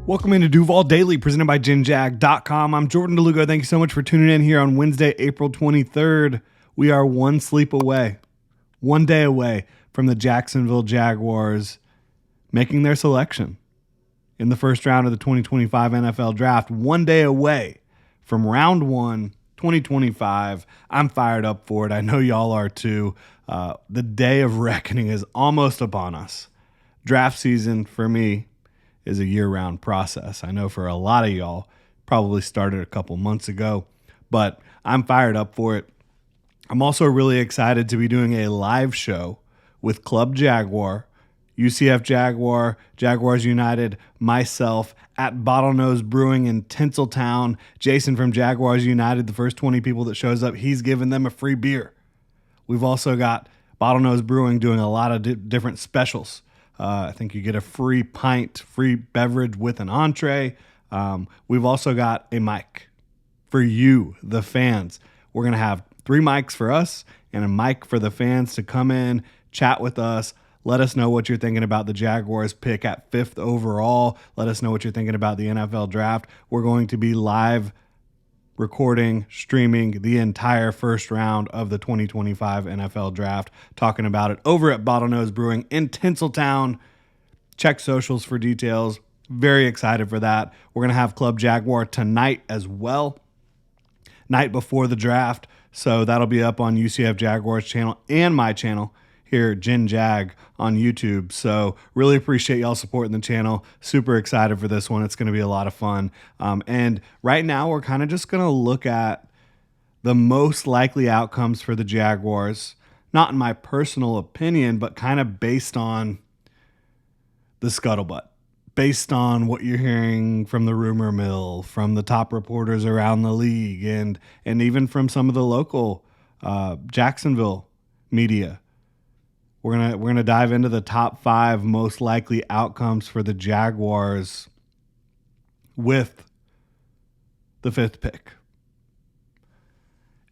Welcome into Duval Daily, presented by GinJag.com. I'm Jordan DeLugo. Thank you so much for tuning in here on Wednesday, April 23rd. We are one day away from the Jacksonville Jaguars making their selection in the first round of the 2025 NFL Draft. 1 day away from round one, 2025. I'm fired up for it. I know y'all are too. The day of reckoning is almost upon us. Draft season for me is a year-round process. I know for a lot of y'all, probably started a couple months ago, but I'm fired up for it. I'm also really excited to be doing a live show with Club Jaguar, UCF Jaguar, Jaguars United, myself at Bottlenose Brewing in Tinseltown. Jason from Jaguars United, the first 20 people that shows up, he's giving them a free beer. We've also got Bottlenose Brewing doing a lot of different specials. I think you get a free pint, free beverage with an entree. We've also got a mic for you, the fans. We're going to have 3 mics for us and a mic for the fans to come in, chat with us. Let us know what you're thinking about the Jaguars pick at 5th overall. Let us know what you're thinking about the NFL draft. We're going to be live recording, streaming the entire first round of the 2025 NFL Draft, talking about it over at Bottlenose Brewing in Tinseltown. Check socials for details. Very excited for that. We're going to have Club Jaguar tonight as well, night before the draft. So that'll be up on UCF Jaguars channel and my channel here, Gin Jag, on YouTube. So really appreciate y'all supporting the channel. Super excited for this one. It's going to be a lot of fun. And right now we're kind of just going to look at the most likely outcomes for the Jaguars, not in my personal opinion, but kind of based on the scuttlebutt, based on what you're hearing from the rumor mill, from the top reporters around the league, and even from some of the local Jacksonville media. We're gonna dive into the top 5 most likely outcomes for the Jaguars with the 5th pick,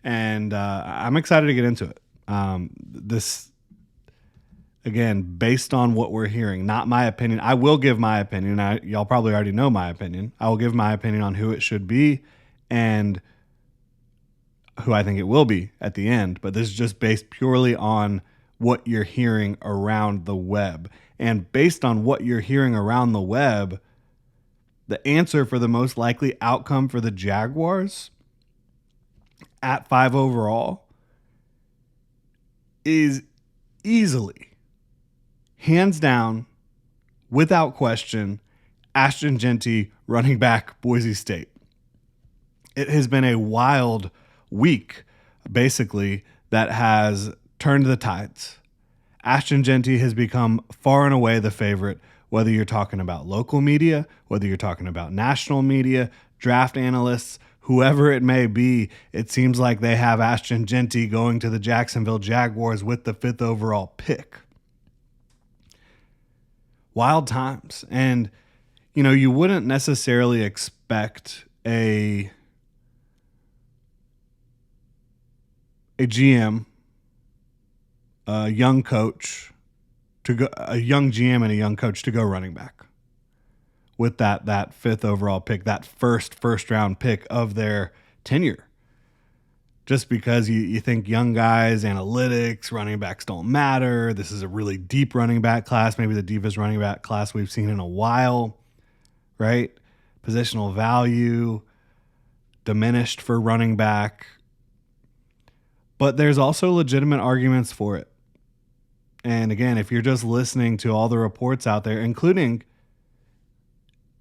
and I'm excited to get into it. This, again, based on what we're hearing, not my opinion. I will give my opinion. Y'all probably already know my opinion. I will give my opinion on who it should be and who I think it will be at the end. But this is just based purely on what you're hearing around the web. And based on what you're hearing around the web, the answer for the most likely outcome for the Jaguars at 5 overall is easily, hands down, without question, Ashton Jeanty, running back, Boise State. It has been a wild week, basically, that has turned the tides. Ashton Jeanty has become far and away the favorite, whether you're talking about local media, whether you're talking about national media, draft analysts, whoever it may be. It seems like they have Ashton Jeanty going to the Jacksonville Jaguars with the 5th overall pick. Wild times. And, you wouldn't necessarily expect a GM, a young coach to go, a young GM and a young coach to go running back with that 5th overall pick, that first round pick of their tenure. Just because you think young guys, analytics, running backs don't matter. This is a really deep running back class, maybe the deepest running back class we've seen in a while, right? Positional value diminished for running back. But there's also legitimate arguments for it. And again, if you're just listening to all the reports out there, including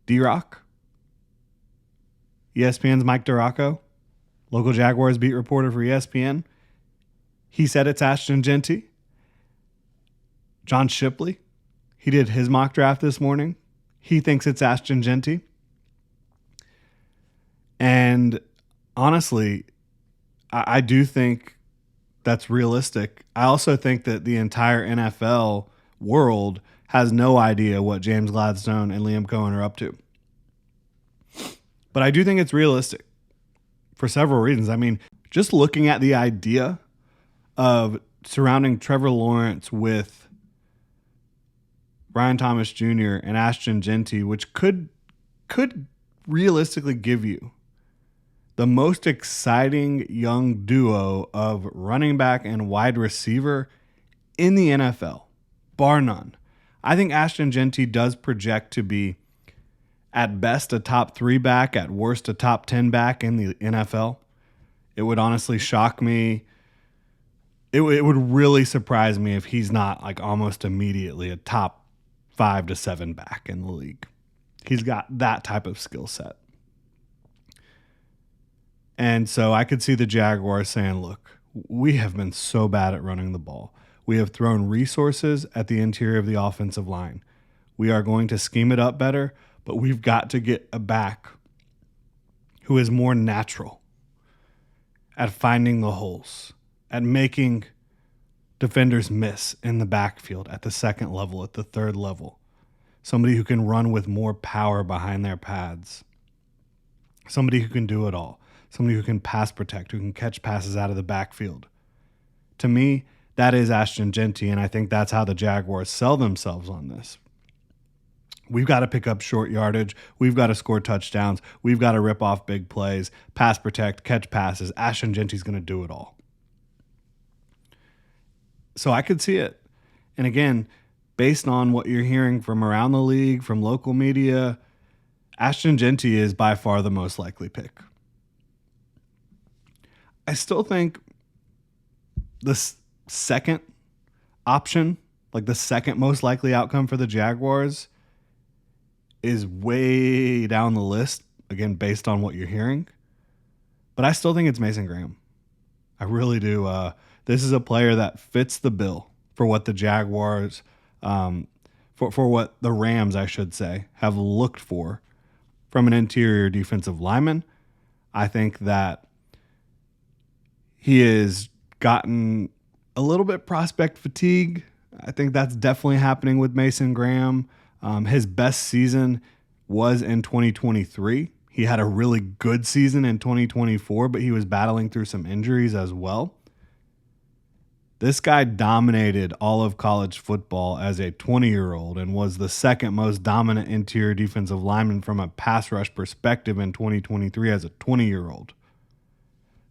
D-Rock, ESPN's Mike DiRocco, local Jaguars beat reporter for ESPN, he said it's Ashton Jeanty. John Shipley, he did his mock draft this morning. He thinks it's Ashton Jeanty. And honestly, I do think that's realistic. I also think that the entire NFL world has no idea what James Gladstone and Liam Cohen are up to. But I do think it's realistic for several reasons. I mean, just looking at the idea of surrounding Trevor Lawrence with Brian Thomas Jr. and Ashton Jeanty, which could could realistically give you the most exciting young duo of running back and wide receiver in the NFL, bar none. I think Ashton Jeanty does project to be at best a top 3 back, at worst a top 10 back in the NFL. It would honestly shock me. It would really surprise me if he's not like almost immediately a top 5 to 7 back in the league. He's got that type of skill set. And so I could see the Jaguars saying, look, we have been so bad at running the ball. We have thrown resources at the interior of the offensive line. We are going to scheme it up better, but we've got to get a back who is more natural at finding the holes, at making defenders miss in the backfield at the second level, at the third level. Somebody who can run with more power behind their pads. Somebody who can do it all. Somebody who can pass protect, who can catch passes out of the backfield. To me, that is Ashton Jeanty, and I think that's how the Jaguars sell themselves on this. We've got to pick up short yardage. We've got to score touchdowns. We've got to rip off big plays, pass protect, catch passes. Ashton Jeanty's going to do it all. So I could see it. And again, based on what you're hearing from around the league, from local media, Ashton Jeanty is by far the most likely pick. I still think the second option, like the second most likely outcome for the Jaguars, is way down the list, again, based on what you're hearing. But I still think it's Mason Graham. I really do. This is a player that fits the bill for what the Jaguars, for what the Rams, I should say, have looked for from an interior defensive lineman. I think that he has gotten a little bit prospect fatigue. I think that's definitely happening with Mason Graham. His best season was in 2023. He had a really good season in 2024, but he was battling through some injuries as well. This guy dominated all of college football as a 20-year-old and was the second most dominant interior defensive lineman from a pass rush perspective in 2023 as a 20-year-old.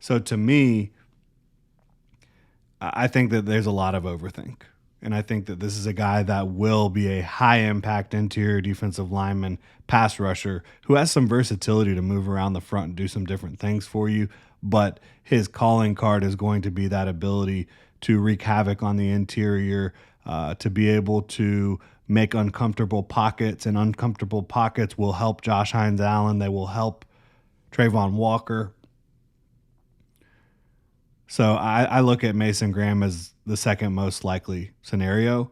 So to me, I think that there's a lot of overthink. And I think that this is a guy that will be a high-impact interior defensive lineman, pass rusher, who has some versatility to move around the front and do some different things for you. But his calling card is going to be that ability to wreak havoc on the interior, to be able to make uncomfortable pockets. And uncomfortable pockets will help Josh Hines-Allen. They will help Trayvon Walker. So I look at Mason Graham as the second most likely scenario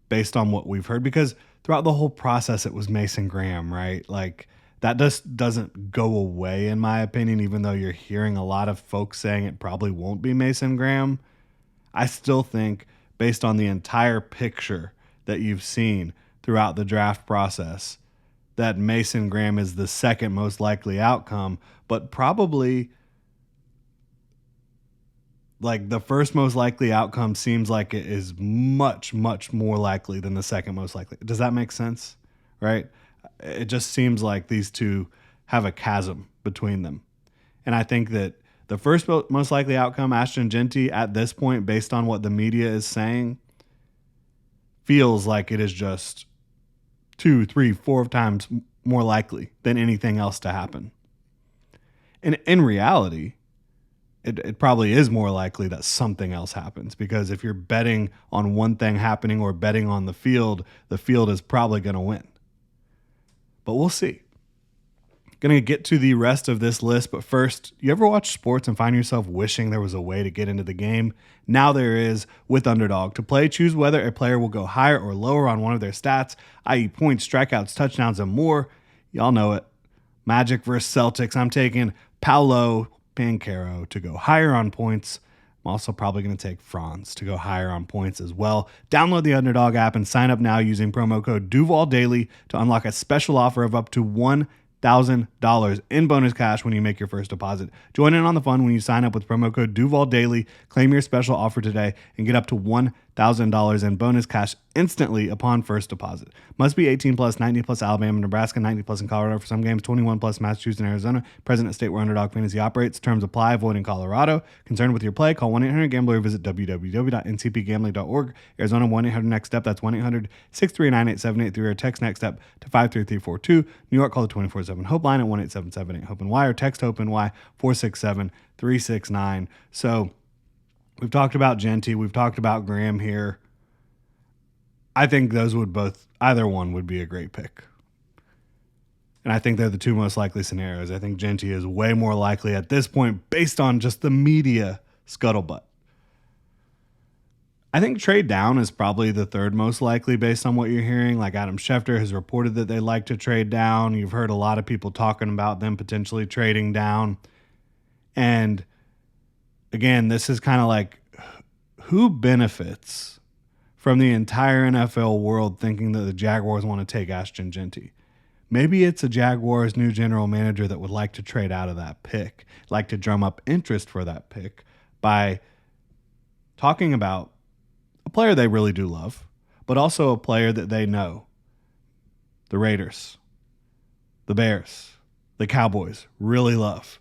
based on what we've heard, because throughout the whole process, it was Mason Graham, right? Like that just doesn't go away in my opinion, even though you're hearing a lot of folks saying it probably won't be Mason Graham. I still think based on the entire picture that you've seen throughout the draft process, that Mason Graham is the second most likely outcome, but probably like the first most likely outcome seems like it is much, much more likely than the second most likely. Does that make sense? Right? It just seems like these two have a chasm between them. And I think that the first most likely outcome, Ashton Jeanty, at this point, based on what the media is saying, feels like it is just 2, 3, 4 times more likely than anything else to happen. And in reality, it probably is more likely that something else happens, because if you're betting on one thing happening or betting on the field is probably going to win. But we'll see. Going to get to the rest of this list, but first, you ever watch sports and find yourself wishing there was a way to get into the game? Now there is with Underdog. To play, choose whether a player will go higher or lower on one of their stats, i.e. points, strikeouts, touchdowns, and more. Y'all know it. Magic versus Celtics. I'm taking Paolo Banchero to go higher on points. I'm also probably going to take Franz to go higher on points as well. Download the Underdog app and sign up now using promo code DuvalDaily to unlock a special offer of up to $1,000 in bonus cash when you make your first deposit. Join in on the fun when you sign up with promo code DuvalDaily. Claim your special offer today and get up to $1,000 $1,000 in bonus cash instantly upon first deposit. Must be 18 plus, 90 plus Alabama, Nebraska, 90 plus in Colorado for some games, 21 plus Massachusetts and Arizona. Present state where Underdog Fantasy operates. Terms apply. Void in Colorado. Concerned with your play? Call 1-800-GAMBLER or visit www.ncpgambling.org. Arizona 1-800-NEXT-STEP. That's 1-800-639-8783 or text NEXT STEP to 53342. New York, call the 24/7 Hope line at 1-877-8-HOPE-NY or text HOPE-NY 467-369. So we've talked about Jeanty. We've talked about Graham here. I think those would either one would be a great pick. And I think they're the two most likely scenarios. I think Jeanty is way more likely at this point based on just the media scuttlebutt. I think trade down is probably the third most likely based on what you're hearing. Like Adam Schefter has reported that they like to trade down. You've heard a lot of people talking about them potentially trading down. And again, this is kind of like who benefits from the entire NFL world thinking that the Jaguars want to take Ashton Jeanty. Maybe it's a Jaguars new general manager that would like to trade out of that pick, like to drum up interest for that pick by talking about a player they really do love, but also a player that they know. The Raiders, the Bears, the Cowboys really love.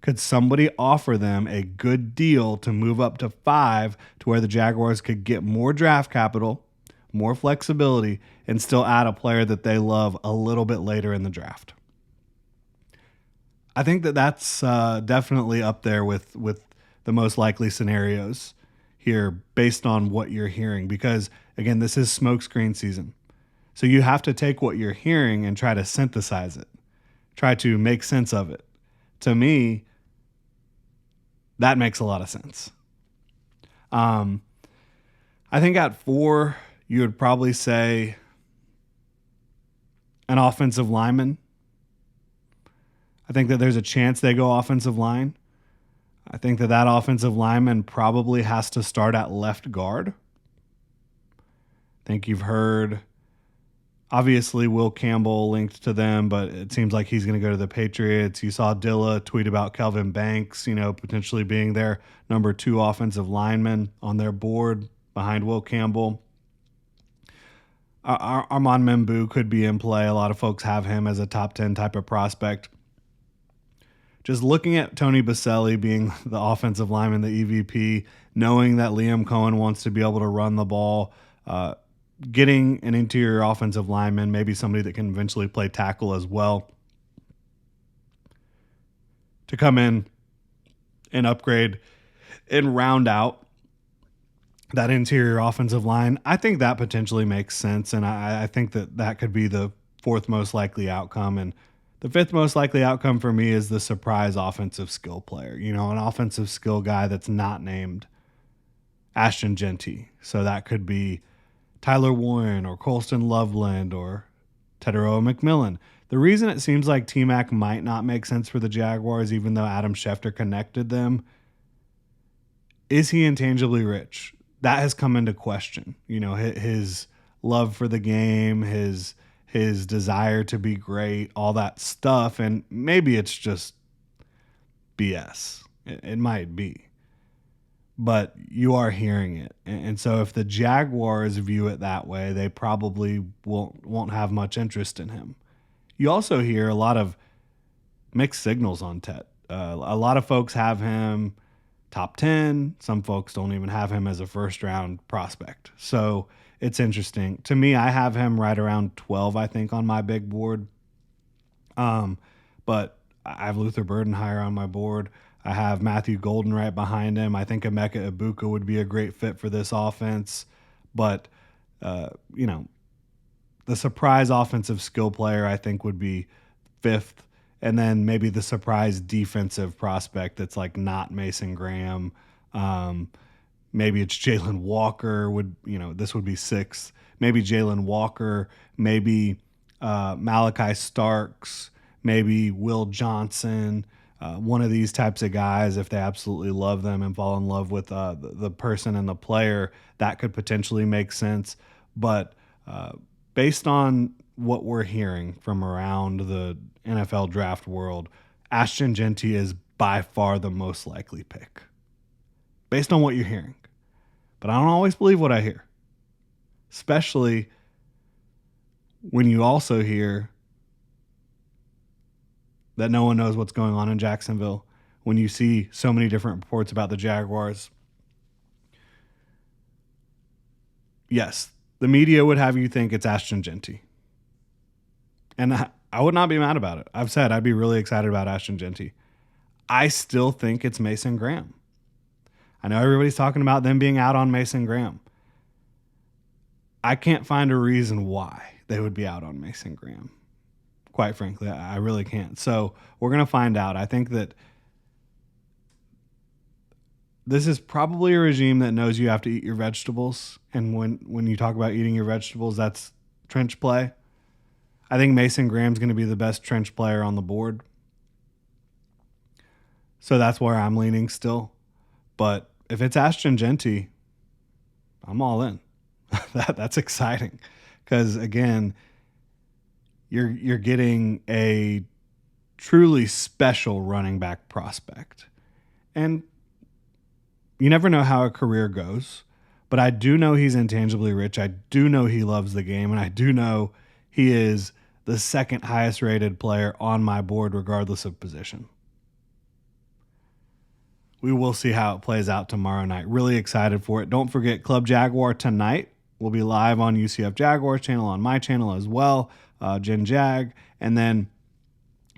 Could somebody offer them a good deal to move up to 5 to where the Jaguars could get more draft capital, more flexibility, and still add a player that they love a little bit later in the draft? I think that that's definitely up there with the most likely scenarios here based on what you're hearing. Because, again, this is smokescreen season. So you have to take what you're hearing and try to synthesize it, try to make sense of it. To me, that makes a lot of sense. I think at 4, you would probably say an offensive lineman. I think that there's a chance they go offensive line. I think that offensive lineman probably has to start at left guard. I think you've heard, obviously, Will Campbell linked to them, but it seems like he's going to go to the Patriots. You saw Dilla tweet about Kelvin Banks, potentially being their number 2 offensive lineman on their board behind Will Campbell. Armand Membu could be in play. A lot of folks have him as a top 10 type of prospect. Just looking at Tony Baselli being the offensive lineman, the EVP, knowing that Liam Cohen wants to be able to run the ball, getting an interior offensive lineman, maybe somebody that can eventually play tackle as well, to come in and upgrade and round out that interior offensive line. I think that potentially makes sense, and I think that could be the 4th most likely outcome. And the 5th most likely outcome for me is the surprise offensive skill player, an offensive skill guy that's not named Ashton Jeanty. So that could be Tyler Warren or Colston Loveland or Tedero McMillan. The reason it seems like T-Mac might not make sense for the Jaguars, even though Adam Schefter connected them, is he intangibly rich? That has come into question. His love for the game, his desire to be great, all that stuff. And maybe it's just BS. It might be. But you are hearing it. And so if the Jaguars view it that way, they probably won't have much interest in him. You also hear a lot of mixed signals on Tet. A lot of folks have him top 10. Some folks don't even have him as a first-round prospect. So it's interesting. To me, I have him right around 12, I think, on my big board. But I have Luther Burden higher on my board. I have Matthew Golden right behind him. I think Emeka Ibuka would be a great fit for this offense. But, the surprise offensive skill player, I think, would be 5th. And then maybe the surprise defensive prospect that's like not Mason Graham. Maybe it's Jalen Walker. This would be 6th. Maybe Jalen Walker. Maybe Malachi Starks. Maybe Will Johnson. One of these types of guys, if they absolutely love them and fall in love with the person and the player, that could potentially make sense. But based on what we're hearing from around the NFL draft world, Ashton Jeanty is by far the most likely pick. Based on what you're hearing. But I don't always believe what I hear, especially when you also hear that no one knows what's going on in Jacksonville, when you see so many different reports about the Jaguars. Yes, the media would have you think it's Ashton Jeanty. And I would not be mad about it. I've said I'd be really excited about Ashton Jeanty. I still think it's Mason Graham. I know everybody's talking about them being out on Mason Graham. I can't find a reason why they would be out on Mason Graham. Quite frankly, I really can't. So we're going to find out. I think that this is probably a regime that knows you have to eat your vegetables. And when you talk about eating your vegetables, that's trench play. I think Mason Graham's going to be the best trench player on the board. So that's where I'm leaning still. But if it's Ashton Jeanty, I'm all in. That's exciting. Because, again, you're getting a truly special running back prospect. And you never know how a career goes, but I do know he's intangibly rich. I do know he loves the game, and I do know he is the second highest rated player on my board regardless of position. We will see how it plays out tomorrow night. Really excited for it. Don't forget Club Jaguar tonight. We'll be live on UCF Jaguars channel, on my channel as well, Jen Jag. And then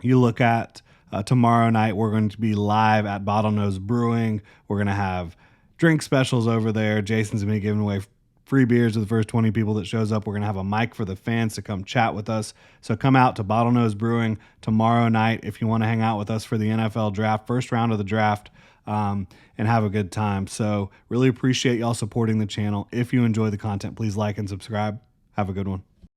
you look at tomorrow night, we're going to be live at Bottlenose Brewing. We're going to have drink specials over there. Jason's going to be giving away free beers to the first 20 people that shows up. We're going to have a mic for the fans to come chat with us. So come out to Bottlenose Brewing tomorrow night if you want to hang out with us for the NFL draft, first round of the draft, and have a good time. So really appreciate y'all supporting the channel. If you enjoy the content, please like and subscribe. Have a good one.